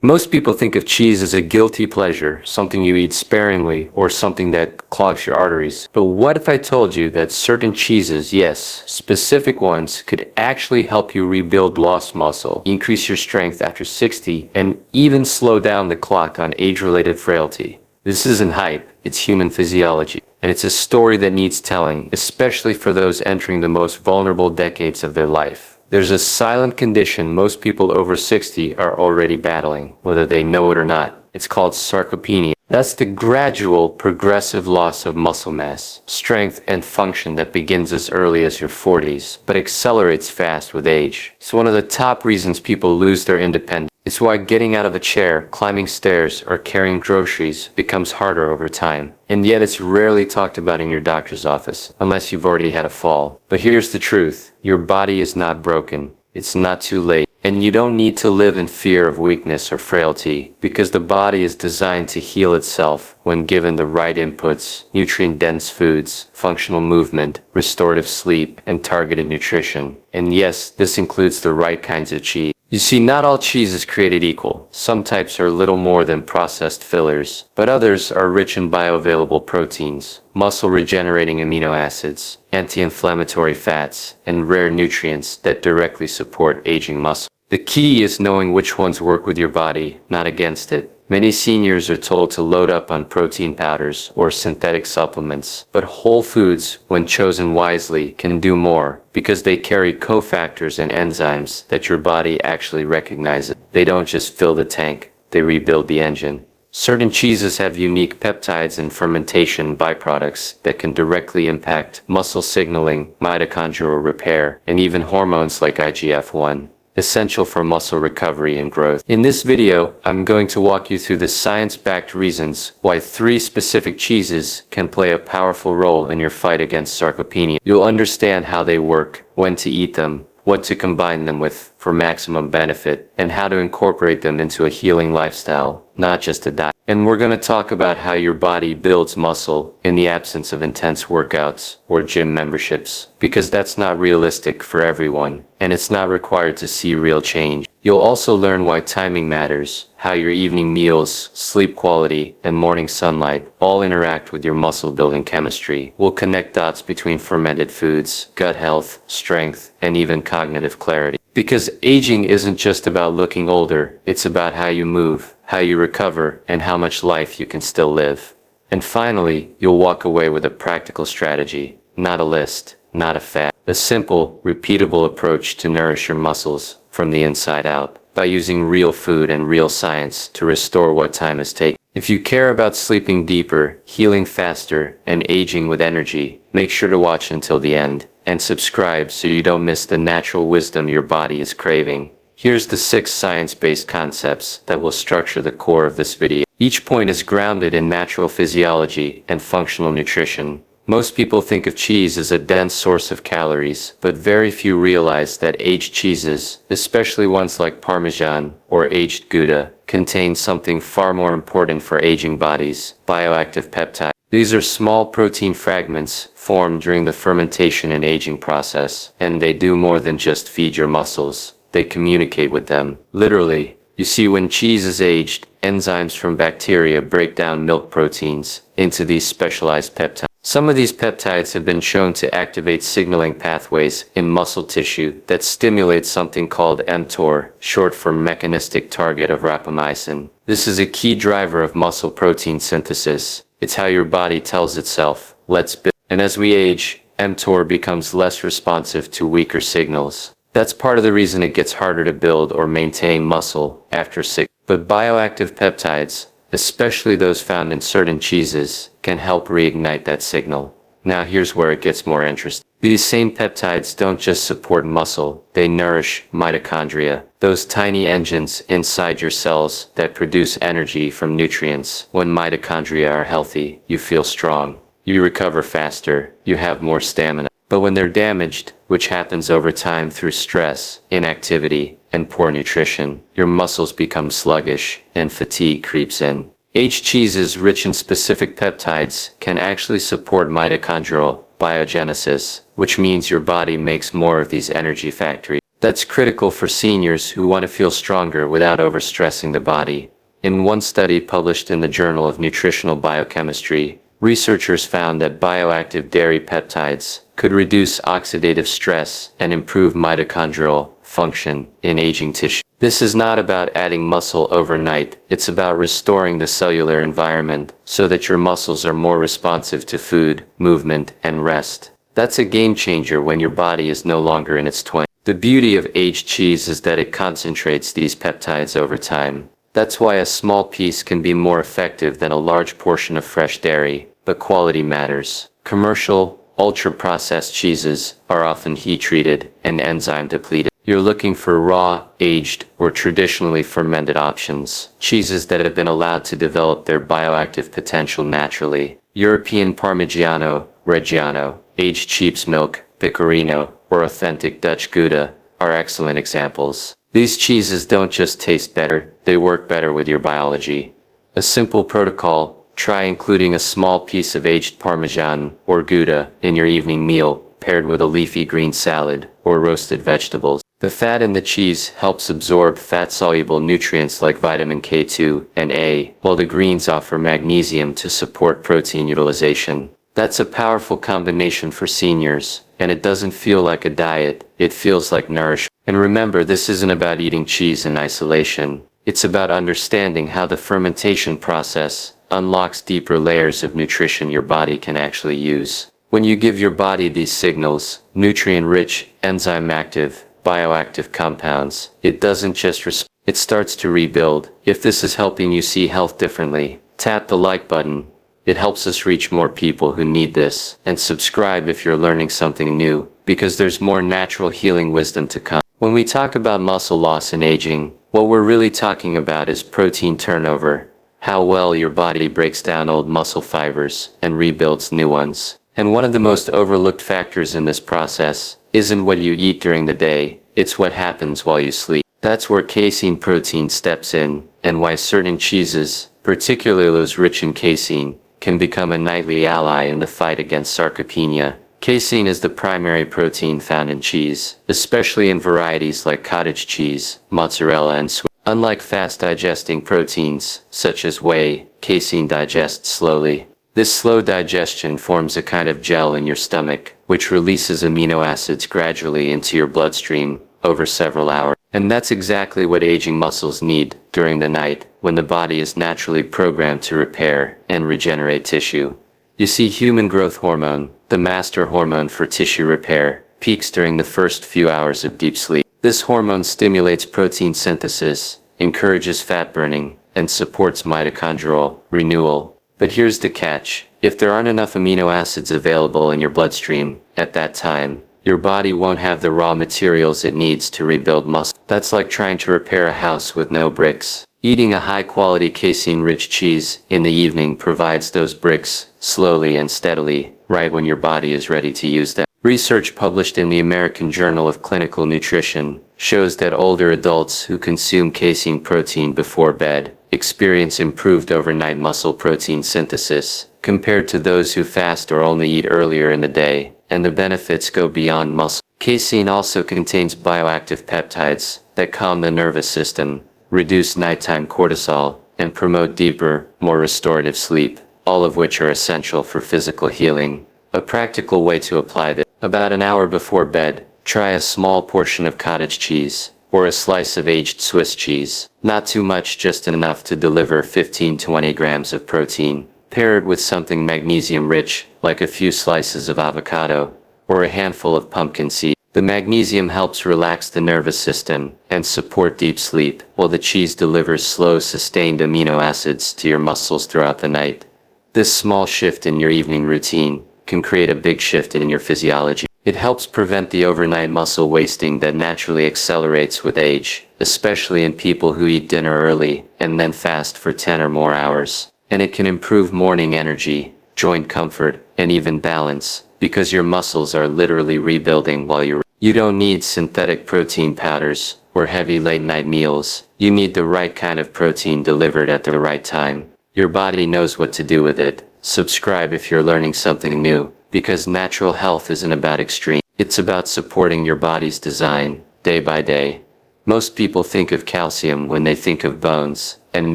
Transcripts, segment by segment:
Most people think of cheese as a guilty pleasure, something you eat sparingly, or something that clogs your arteries. But what if I told you that certain cheeses, yes, specific ones, could actually help you rebuild lost muscle, increase your strength after 60, and even slow down the clock on age-related frailty? This isn't hype, it's human physiology. And it's a story that needs telling, especially for those entering the most vulnerable decades of their life. There's a silent condition most people over 60 are already battling, whether they know it or not. It's called sarcopenia. That's the gradual, progressive loss of muscle mass, strength, and function that begins as early as your 40s, but accelerates fast with age. It's one of the top reasons people lose their independence. It's why getting out of a chair, climbing stairs, or carrying groceries becomes harder over time. And yet it's rarely talked about in your doctor's office, unless you've already had a fall. But here's the truth. Your body is not broken. It's not too late. And you don't need to live in fear of weakness or frailty, because the body is designed to heal itself when given the right inputs: nutrient-dense foods, functional movement, restorative sleep, and targeted nutrition. And yes, this includes the right kinds of cheese. You see, not all cheese is created equal. Some types are little more than processed fillers, but others are rich in bioavailable proteins, muscle-regenerating amino acids, anti-inflammatory fats, and rare nutrients that directly support aging muscle. The key is knowing which ones work with your body, not against it. Many seniors are told to load up on protein powders or synthetic supplements, but whole foods, when chosen wisely, can do more because they carry cofactors and enzymes that your body actually recognizes. They don't just fill the tank, they rebuild the engine. Certain cheeses have unique peptides and fermentation byproducts that can directly impact muscle signaling, mitochondrial repair, and even hormones like IGF-1. Essential for muscle recovery and growth. In this video, I'm going to walk you through the science-backed reasons why 3 specific cheeses can play a powerful role in your fight against sarcopenia. You'll understand how they work, when to eat them, what to combine them with for maximum benefit, and how to incorporate them into a healing lifestyle, not just a diet. And we're going to talk about how your body builds muscle in the absence of intense workouts or gym memberships, because that's not realistic for everyone, and it's not required to see real change. You'll also learn why timing matters, how your evening meals, sleep quality, and morning sunlight all interact with your muscle building chemistry. We'll connect dots between fermented foods, gut health, strength, and even cognitive clarity. Because aging isn't just about looking older, it's about how you move, how you recover, and how much life you can still live. And finally, you'll walk away with a practical strategy, not a list, not a fad. A simple, repeatable approach to nourish your muscles from the inside out, by using real food and real science to restore what time has taken. If you care about sleeping deeper, healing faster, and aging with energy, make sure to watch until the end, and subscribe so you don't miss the natural wisdom your body is craving. Here's the 6 science-based concepts that will structure the core of this video. Each point is grounded in natural physiology and functional nutrition. Most people think of cheese as a dense source of calories, but very few realize that aged cheeses, especially ones like Parmesan or aged Gouda, contain something far more important for aging bodies: bioactive peptides. These are small protein fragments formed during the fermentation and aging process, and they do more than just feed your muscles. They communicate with them. Literally. You see, when cheese is aged, enzymes from bacteria break down milk proteins into these specialized peptides. Some of these peptides have been shown to activate signaling pathways in muscle tissue that stimulate something called mTOR, short for mechanistic target of rapamycin. This is a key driver of muscle protein synthesis. It's how your body tells itself, let's build. And as we age, mTOR becomes less responsive to weaker signals. That's part of the reason it gets harder to build or maintain muscle after 60. But bioactive peptides, especially those found in certain cheeses, can help reignite that signal. Now here's where it gets more interesting. These same peptides don't just support muscle, they nourish mitochondria, those tiny engines inside your cells that produce energy from nutrients. When mitochondria are healthy, you feel strong, you recover faster, you have more stamina. But when they're damaged, which happens over time through stress, inactivity, and poor nutrition, your muscles become sluggish, and fatigue creeps in. Aged cheeses rich in specific peptides can actually support mitochondrial biogenesis, which means your body makes more of these energy factories. That's critical for seniors who want to feel stronger without overstressing the body. In one study published in the Journal of Nutritional Biochemistry, researchers found that bioactive dairy peptides could reduce oxidative stress and improve mitochondrial function in aging tissue. This is not about adding muscle overnight, it's about restoring the cellular environment so that your muscles are more responsive to food, movement, and rest. That's a game changer when your body is no longer in its 20s. The beauty of aged cheese is that it concentrates these peptides over time. That's why a small piece can be more effective than a large portion of fresh dairy, but quality matters. Commercial, ultra-processed cheeses are often heat-treated and enzyme-depleted. You're looking for raw, aged, or traditionally fermented options, cheeses that have been allowed to develop their bioactive potential naturally. European Parmigiano Reggiano, aged sheep's milk, Pecorino, or authentic Dutch Gouda are excellent examples. These cheeses don't just taste better, they work better with your biology. A simple protocol: try including a small piece of aged Parmesan or Gouda in your evening meal, paired with a leafy green salad or roasted vegetables. The fat in the cheese helps absorb fat-soluble nutrients like vitamin K2 and A, while the greens offer magnesium to support protein utilization. That's a powerful combination for seniors, and it doesn't feel like a diet, it feels like nourishment. And remember, this isn't about eating cheese in isolation. It's about understanding how the fermentation process unlocks deeper layers of nutrition your body can actually use. When you give your body these signals, nutrient-rich, enzyme-active, bioactive compounds, it doesn't just respond, it starts to rebuild. If this is helping you see health differently, tap the like button. It helps us reach more people who need this. And subscribe if you're learning something new, because there's more natural healing wisdom to come. When we talk about muscle loss and aging, what we're really talking about is protein turnover, how well your body breaks down old muscle fibers and rebuilds new ones. And one of the most overlooked factors in this process isn't what you eat during the day, it's what happens while you sleep. That's where casein protein steps in, and why certain cheeses, particularly those rich in casein, can become a nightly ally in the fight against sarcopenia. Casein is the primary protein found in cheese, especially in varieties like cottage cheese, mozzarella, and Swiss. Unlike fast-digesting proteins, such as whey, casein digests slowly. This slow digestion forms a kind of gel in your stomach, which releases amino acids gradually into your bloodstream over several hours. And that's exactly what aging muscles need during the night, when the body is naturally programmed to repair and regenerate tissue. You see, human growth hormone, the master hormone for tissue repair, peaks during the first few hours of deep sleep. This hormone stimulates protein synthesis, encourages fat burning, and supports mitochondrial renewal. But here's the catch: if there aren't enough amino acids available in your bloodstream at that time, your body won't have the raw materials it needs to rebuild muscle. That's like trying to repair a house with no bricks. Eating a high-quality casein-rich cheese in the evening provides those bricks, slowly and steadily, right when your body is ready to use them. Research published in the American Journal of Clinical Nutrition shows that older adults who consume casein protein before bed experience improved overnight muscle protein synthesis, compared to those who fast or only eat earlier in the day, and the benefits go beyond muscle. Casein also contains bioactive peptides that calm the nervous system, reduce nighttime cortisol, and promote deeper, more restorative sleep, all of which are essential for physical healing. A practical way to apply this: about an hour before bed, try a small portion of cottage cheese, or a slice of aged Swiss cheese. Not too much, just enough to deliver 15-20 grams of protein. Pair it with something magnesium-rich, like a few slices of avocado, or a handful of pumpkin seed. The magnesium helps relax the nervous system and support deep sleep, while the cheese delivers slow, sustained amino acids to your muscles throughout the night. This small shift in your evening routine can create a big shift in your physiology. It helps prevent the overnight muscle wasting that naturally accelerates with age, especially in people who eat dinner early and then fast for 10 or more hours. And it can improve morning energy, joint comfort, and even balance, because your muscles are literally rebuilding while you don't need synthetic protein powders or heavy late-night meals. You need the right kind of protein delivered at the right time. Your body knows what to do with it. Subscribe if you're learning something new, because natural health isn't about extreme. It's about supporting your body's design, day by day. Most people think of calcium when they think of bones, and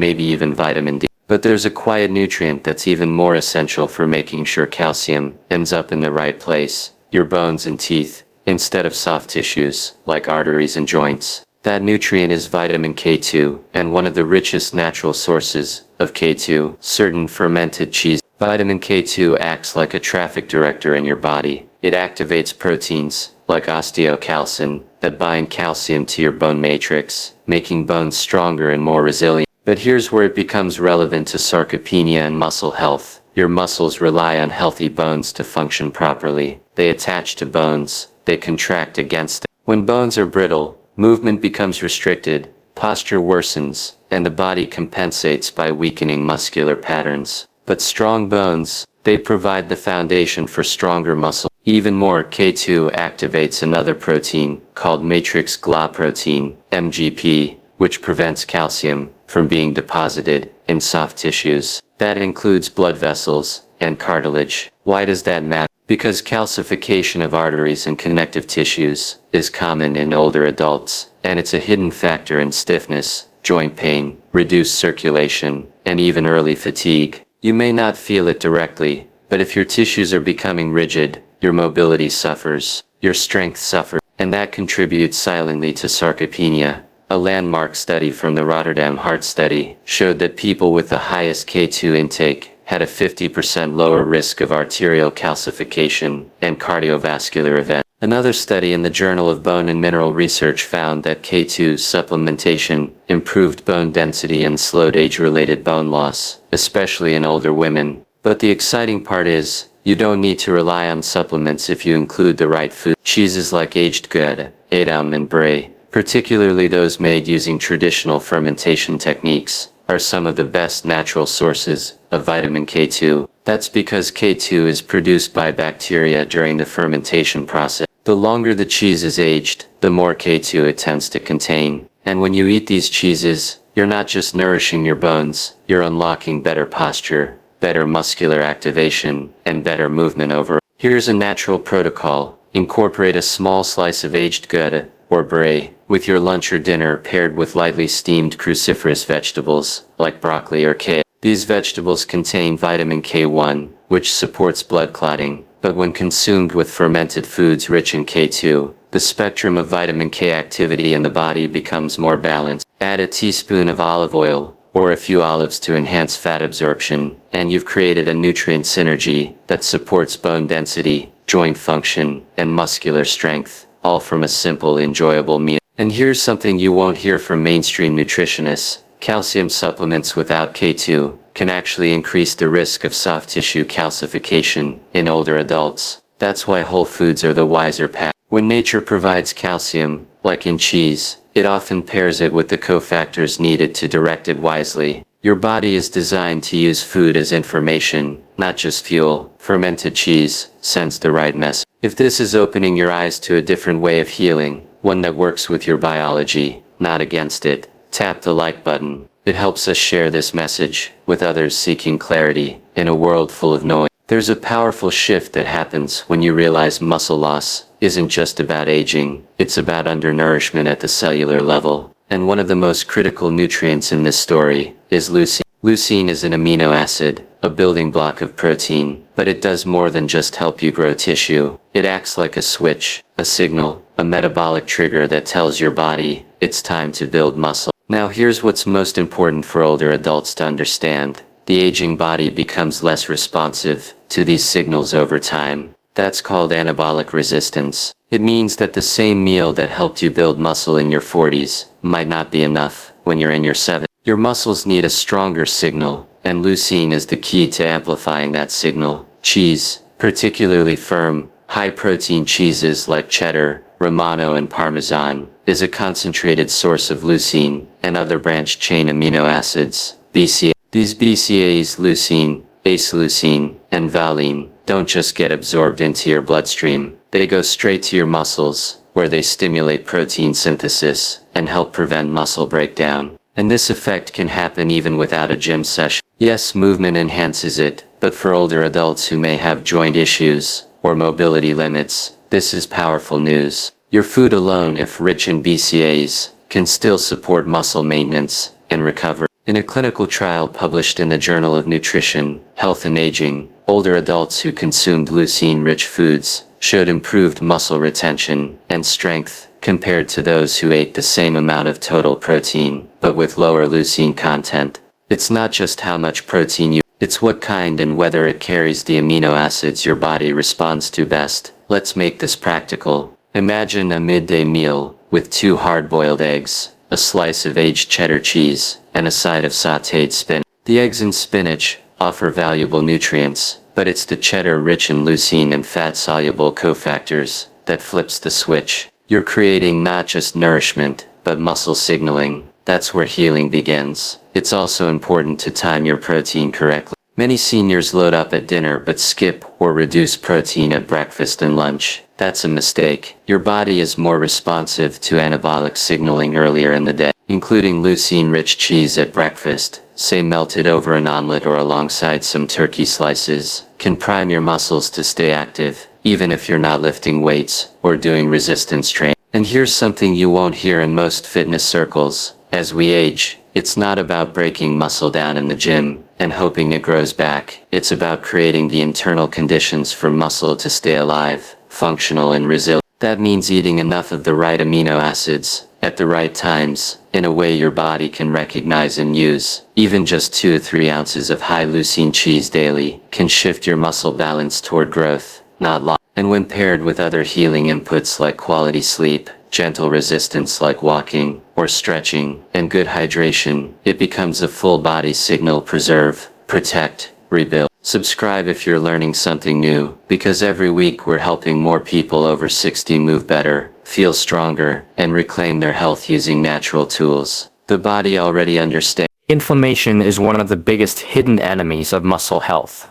maybe even vitamin D. But there's a quiet nutrient that's even more essential for making sure calcium ends up in the right place, your bones and teeth, instead of soft tissues, like arteries and joints. That nutrient is vitamin K2, and one of the richest natural sources of K2, certain fermented cheese. Vitamin K2 acts like a traffic director in your body. It activates proteins, like osteocalcin, that bind calcium to your bone matrix, making bones stronger and more resilient. But here's where it becomes relevant to sarcopenia and muscle health. Your muscles rely on healthy bones to function properly. They attach to bones, they contract against them. When bones are brittle, movement becomes restricted, posture worsens, and the body compensates by weakening muscular patterns. But strong bones, they provide the foundation for stronger muscle. Even more, K2 activates another protein, called matrix GLA protein, MGP, which prevents calcium from being deposited in soft tissues. That includes blood vessels and cartilage. Why does that matter? Because calcification of arteries and connective tissues is common in older adults, and it's a hidden factor in stiffness, joint pain, reduced circulation, and even early fatigue. You may not feel it directly, but if your tissues are becoming rigid, your mobility suffers, your strength suffers, and that contributes silently to sarcopenia. A landmark study from the Rotterdam Heart Study showed that people with the highest K2 intake had a 50% lower risk of arterial calcification and cardiovascular events. Another study in the Journal of Bone and Mineral Research found that K2 supplementation improved bone density and slowed age-related bone loss, especially in older women. But the exciting part is, you don't need to rely on supplements if you include the right food. Cheeses like aged Gouda, Edam and Brie, particularly those made using traditional fermentation techniques, are some of the best natural sources of vitamin K2. That's because K2 is produced by bacteria during the fermentation process. The longer the cheese is aged, the more K2 it tends to contain. And when you eat these cheeses, you're not just nourishing your bones, you're unlocking better posture, better muscular activation, and better movement overall. Here's a natural protocol. Incorporate a small slice of aged Gouda, or Brie, with your lunch or dinner paired with lightly steamed cruciferous vegetables, like broccoli or kale. These vegetables contain vitamin K1, which supports blood clotting, but when consumed with fermented foods rich in K2, the spectrum of vitamin K activity in the body becomes more balanced. Add a teaspoon of olive oil, or a few olives to enhance fat absorption, and you've created a nutrient synergy that supports bone density, joint function, and muscular strength, all from a simple, enjoyable meal. And here's something you won't hear from mainstream nutritionists. Calcium supplements without K2 can actually increase the risk of soft tissue calcification in older adults. That's why whole foods are the wiser path. When nature provides calcium, like in cheese, it often pairs it with the cofactors needed to direct it wisely. Your body is designed to use food as information, not just fuel. Fermented cheese sends the right message. If this is opening your eyes to a different way of healing, one that works with your biology, not against it, tap the like button. It helps us share this message with others seeking clarity in a world full of noise. There's a powerful shift that happens when you realize muscle loss isn't just about aging, it's about undernourishment at the cellular level. And one of the most critical nutrients in this story is leucine. Leucine is an amino acid, a building block of protein, but it does more than just help you grow tissue. It acts like a switch, a signal, a metabolic trigger that tells your body it's time to build muscle. Now here's what's most important for older adults to understand. The aging body becomes less responsive to these signals over time. That's called anabolic resistance. It means that the same meal that helped you build muscle in your 40s might not be enough when you're in your 70s. Your muscles need a stronger signal, and leucine is the key to amplifying that signal. Cheese, particularly firm, high-protein cheeses like cheddar, Romano and Parmesan, is a concentrated source of leucine and other branched-chain amino acids, BCA. These BCAAs, leucine, acyleucine, and valine, don't just get absorbed into your bloodstream. They go straight to your muscles, where they stimulate protein synthesis and help prevent muscle breakdown. And this effect can happen even without a gym session. Yes, movement enhances it, but for older adults who may have joint issues or mobility limits, this is powerful news. Your food alone, if rich in BCAAs, can still support muscle maintenance and recovery. In a clinical trial published in the Journal of Nutrition, Health and Aging, older adults who consumed leucine-rich foods showed improved muscle retention and strength compared to those who ate the same amount of total protein, but with lower leucine content. It's not just how much protein you eat, it's what kind and whether it carries the amino acids your body responds to best. Let's make this practical. Imagine a midday meal with 2 hard-boiled eggs, a slice of aged cheddar cheese, and a side of sautéed spinach. The eggs and spinach offer valuable nutrients, but it's the cheddar rich in leucine and fat-soluble cofactors that flips the switch. You're creating not just nourishment, but muscle signaling. That's where healing begins. It's also important to time your protein correctly. Many seniors load up at dinner but skip or reduce protein at breakfast and lunch. That's a mistake. Your body is more responsive to anabolic signaling earlier in the day, including leucine-rich cheese at breakfast, say melted over an omelet or alongside some turkey slices, can prime your muscles to stay active, even if you're not lifting weights or doing resistance training. And here's something you won't hear in most fitness circles. As we age, it's not about breaking muscle down in the gym and hoping it grows back. It's about creating the internal conditions for muscle to stay alive, functional and resilient. That means eating enough of the right amino acids, at the right times, in a way your body can recognize and use. Even just 2 to 3 ounces of high leucine cheese daily can shift your muscle balance toward growth, not loss. And when paired with other healing inputs like quality sleep, gentle resistance like walking or stretching, and good hydration, it becomes a full body signal: preserve, protect, rebuild. Subscribe if you're learning something new, because every week we're helping more people over 60 move better, feel stronger, and reclaim their health using natural tools the body already understands. Inflammation is one of the biggest hidden enemies of muscle health.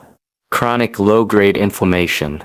Chronic low-grade inflammation,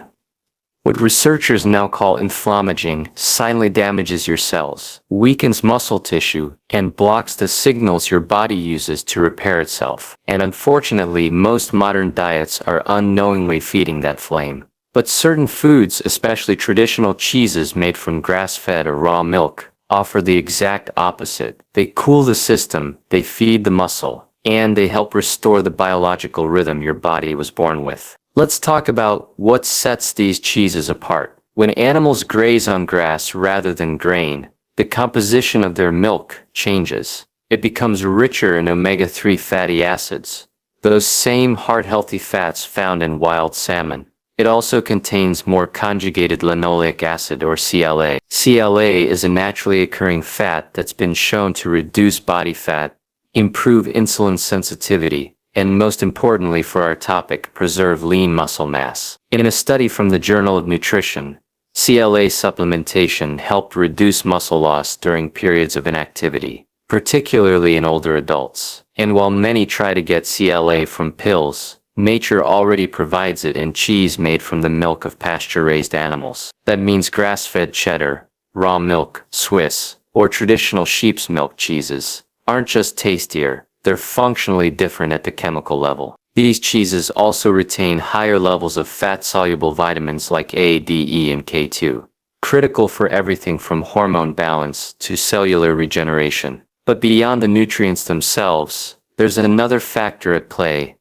what researchers now call inflammaging, silently damages your cells, weakens muscle tissue, and blocks the signals your body uses to repair itself. And unfortunately, most modern diets are unknowingly feeding that flame. But certain foods, especially traditional cheeses made from grass-fed or raw milk, offer the exact opposite. They cool the system, they feed the muscle, and they help restore the biological rhythm your body was born with. Let's talk about what sets these cheeses apart. When animals graze on grass rather than grain, the composition of their milk changes. It becomes richer in omega-3 fatty acids, those same heart-healthy fats found in wild salmon. It also contains more conjugated linoleic acid, or CLA. CLA is a naturally occurring fat that's been shown to reduce body fat, improve insulin sensitivity, and most importantly for our topic, preserve lean muscle mass. In a study from the Journal of Nutrition, CLA supplementation helped reduce muscle loss during periods of inactivity, particularly in older adults. And while many try to get CLA from pills, nature already provides it in cheese made from the milk of pasture-raised animals. That means grass-fed cheddar, raw milk, Swiss, or traditional sheep's milk cheeses aren't just tastier, they're functionally different at the chemical level. These cheeses also retain higher levels of fat-soluble vitamins like A, D, E, and K2, critical for everything from hormone balance to cellular regeneration. But beyond the nutrients themselves, there's another factor at play.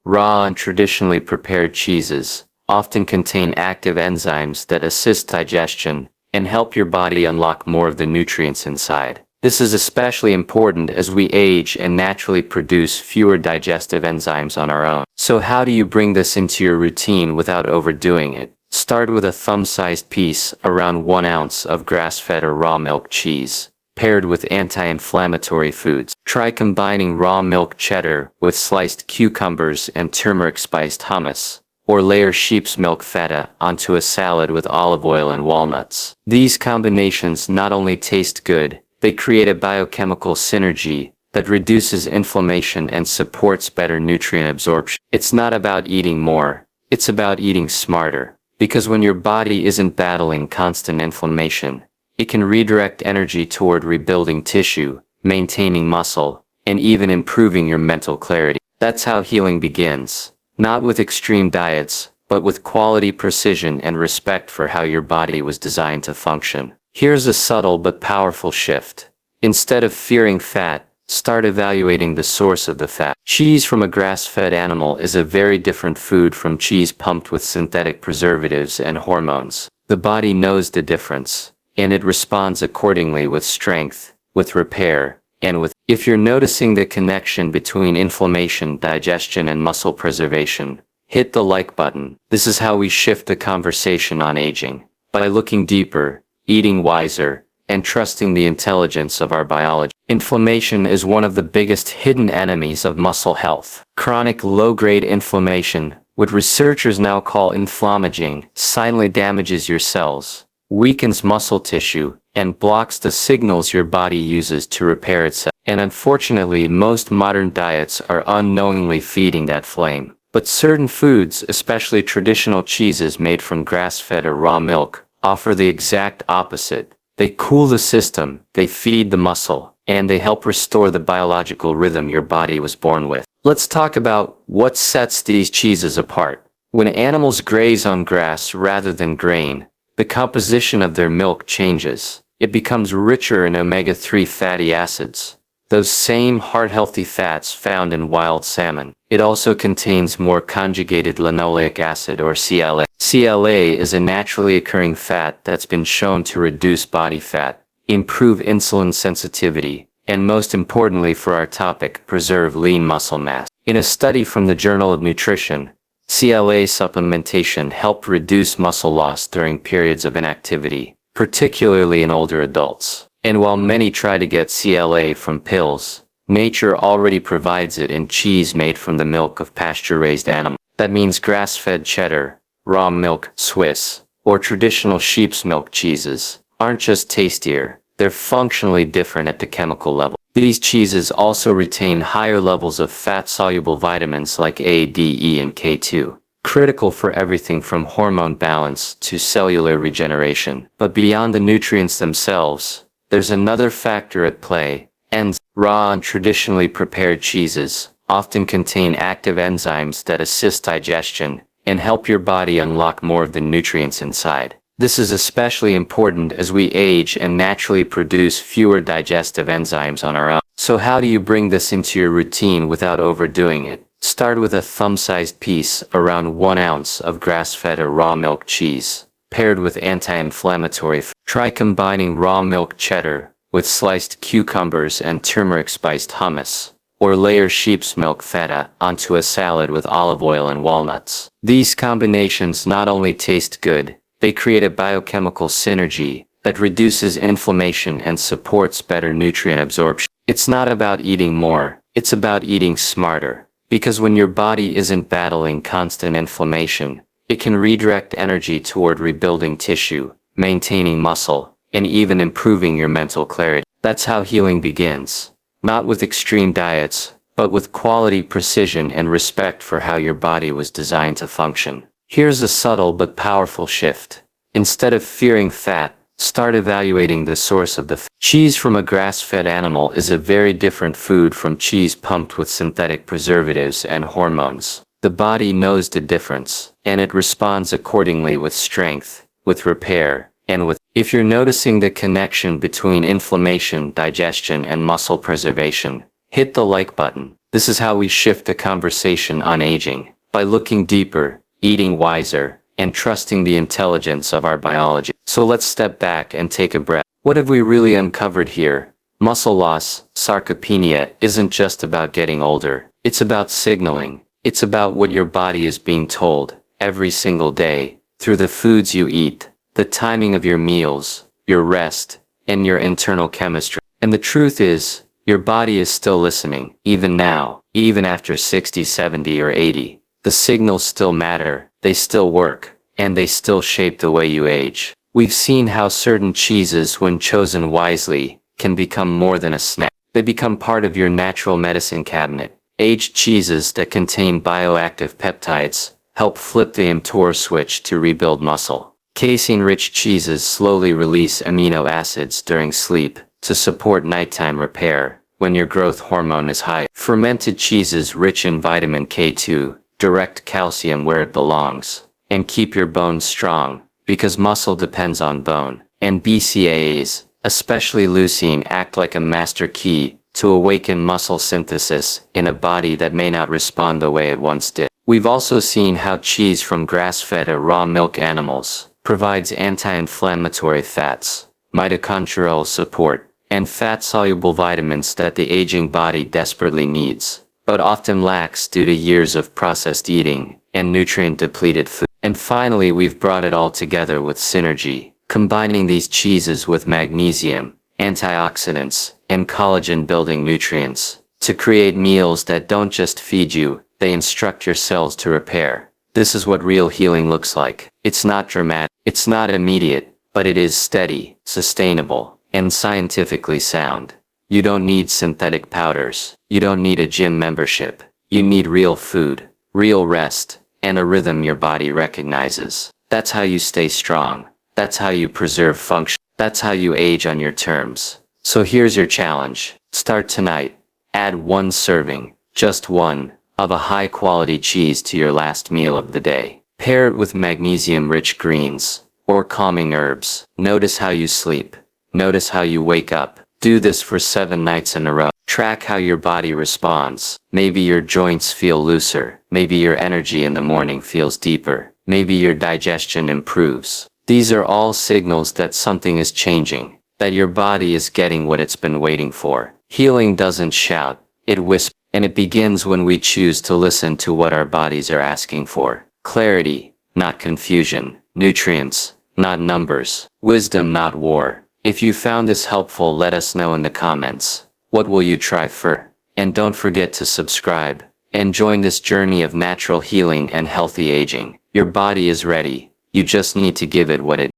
Raw and traditionally prepared cheeses often contain active enzymes that assist digestion and help your body unlock more of the nutrients inside. This is especially important as we age and naturally produce fewer digestive enzymes on our own. So how do you bring this into your routine without overdoing it? Start with a thumb-sized piece, around 1 ounce, of grass-fed or raw milk cheese, paired with anti-inflammatory foods. Try combining raw milk cheddar with sliced cucumbers and turmeric-spiced hummus, or layer sheep's milk feta onto a salad with olive oil and walnuts. These combinations not only taste good, they create a biochemical synergy that reduces inflammation and supports better nutrient absorption. It's not about eating more, it's about eating smarter. Because when your body isn't battling constant inflammation, it can redirect energy toward rebuilding tissue, maintaining muscle, and even improving your mental clarity. That's how healing begins. Not with extreme diets, but with quality, precision, and respect for how your body was designed to function. Here's a subtle but powerful shift. Instead of fearing fat, start evaluating the source of the fat. Cheese from a grass-fed animal is a very different food from cheese pumped with synthetic preservatives and hormones. The body knows the difference, and it responds accordingly with strength, with repair, and with. If you're noticing the connection between inflammation, digestion, and muscle preservation, hit the like button. This is how we shift the conversation on aging. By looking deeper, eating wiser, and trusting the intelligence of our biology. Inflammation is one of the biggest hidden enemies of muscle health. Chronic low-grade inflammation, what researchers now call inflammaging, silently damages your cells, weakens muscle tissue, and blocks the signals your body uses to repair itself. And unfortunately, most modern diets are unknowingly feeding that flame. But certain foods, especially traditional cheeses made from grass-fed or raw milk, offer the exact opposite. They cool the system, they feed the muscle, and they help restore the biological rhythm your body was born with. Let's talk about what sets these cheeses apart. When animals graze on grass rather than grain, the composition of their milk changes. It becomes richer in omega-3 fatty acids, those same heart-healthy fats found in wild salmon. It also contains more conjugated linoleic acid or CLA. CLA is a naturally occurring fat that's been shown to reduce body fat, improve insulin sensitivity, and most importantly for our topic, preserve lean muscle mass. In a study from the Journal of Nutrition, CLA supplementation helped reduce muscle loss during periods of inactivity, particularly in older adults. And while many try to get CLA from pills, nature already provides it in cheese made from the milk of pasture-raised animals. That means grass-fed cheddar, raw milk, Swiss, or traditional sheep's milk cheeses aren't just tastier, they're functionally different at the chemical level. These cheeses also retain higher levels of fat-soluble vitamins like A, D, E, and K2, critical for everything from hormone balance to cellular regeneration. But beyond the nutrients themselves, there's another factor at play. Enzymes. Raw and traditionally prepared cheeses often contain active enzymes that assist digestion and help your body unlock more of the nutrients inside. This is especially important as we age and naturally produce fewer digestive enzymes on our own. So how do you bring this into your routine without overdoing it? Start with a thumb-sized piece, around 1 ounce, of grass-fed or raw milk cheese, paired with anti-inflammatory. Try combining raw milk cheddar with sliced cucumbers and turmeric-spiced hummus, or layer sheep's milk feta onto a salad with olive oil and walnuts. These combinations not only taste good, they create a biochemical synergy that reduces inflammation and supports better nutrient absorption. It's not about eating more, it's about eating smarter. Because when your body isn't battling constant inflammation, it can redirect energy toward rebuilding tissue, maintaining muscle, and even improving your mental clarity. That's how healing begins. Not with extreme diets, but with quality, precision, and respect for how your body was designed to function. Here's a subtle but powerful shift. Instead of fearing fat, start evaluating the source of the fat. Cheese from a grass-fed animal is a very different food from cheese pumped with synthetic preservatives and hormones. The body knows the difference, and it responds accordingly with strength, with repair, and with. If you're noticing the connection between inflammation, digestion, and muscle preservation, hit the like button. This is how we shift the conversation on aging. By looking deeper, eating wiser, and trusting the intelligence of our biology. So let's step back and take a breath. What have we really uncovered here? Muscle loss, sarcopenia, isn't just about getting older. It's about signaling. It's about what your body is being told every single day through the foods you eat, the timing of your meals, your rest, and your internal chemistry. And the truth is, your body is still listening, even now, even after 60, 70, or 80. The signals still matter, they still work, and they still shape the way you age. We've seen how certain cheeses, when chosen wisely, can become more than a snack. They become part of your natural medicine cabinet. Aged cheeses that contain bioactive peptides help flip the mTOR switch to rebuild muscle. Casein-rich cheeses slowly release amino acids during sleep to support nighttime repair when your growth hormone is high. Fermented cheeses rich in vitamin K2 direct calcium where it belongs, and keep your bones strong, because muscle depends on bone. And BCAAs, especially leucine, act like a master key to awaken muscle synthesis in a body that may not respond the way it once did. We've also seen how cheese from grass-fed or raw milk animals provides anti-inflammatory fats, mitochondrial support, and fat-soluble vitamins that the aging body desperately needs, but often lacks due to years of processed eating and nutrient-depleted food. And finally, we've brought it all together with synergy, combining these cheeses with magnesium, antioxidants, and collagen-building nutrients to create meals that don't just feed you, they instruct your cells to repair. This is what real healing looks like. It's not dramatic, it's not immediate, but it is steady, sustainable, and scientifically sound. You don't need synthetic powders. You don't need a gym membership. You need real food, real rest, and a rhythm your body recognizes. That's how you stay strong. That's how you preserve function. That's how you age on your terms. So here's your challenge. Start tonight. Add 1 serving, just one, of a high-quality cheese to your last meal of the day. Pair it with magnesium-rich greens or calming herbs. Notice how you sleep. Notice how you wake up. Do this for 7 nights in a row. Track how your body responds. Maybe your joints feel looser. Maybe your energy in the morning feels deeper. Maybe your digestion improves. These are all signals that something is changing, that your body is getting what it's been waiting for. Healing doesn't shout, it whispers, and it begins when we choose to listen to what our bodies are asking for. Clarity, not confusion. Nutrients, not numbers. Wisdom, not war. If you found this helpful, let us know in the comments. What will you try first? And don't forget to subscribe and join this journey of natural healing and healthy aging. Your body is ready. You just need to give it what it